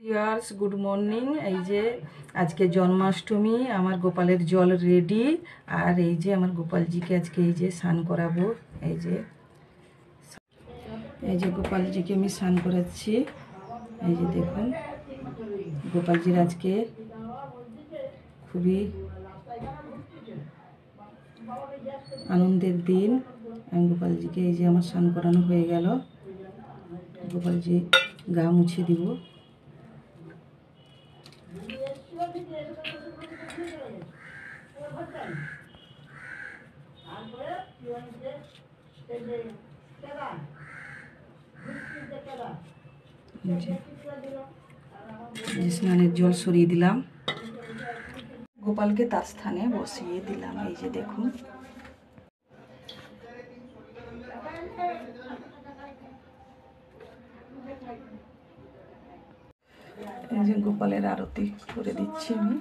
Viewers good morning. এই যে আজকে জন্মাষ্টমী, আমার গোপালের জল রেডি। আর এই যে আমার গোপালজিকে আজকে এই যে স্নান করাবো। এই যে গোপালজিকে আমি স্নান করাচ্ছি। এই যে দেখুন, গোপালজির আজকে খুবই আনন্দের দিন। আমি গোপালজিকে এই যে আমার স্নান করানো হয়ে গেল। গোপালজি গা মুছে দিব। স্নানের জল সরিয়ে দিলাম, গোপালকে তার স্থানে বসিয়ে দিলাম। এই যে দেখুন, এই যে গোপালের আরতি করে দিচ্ছি আমি।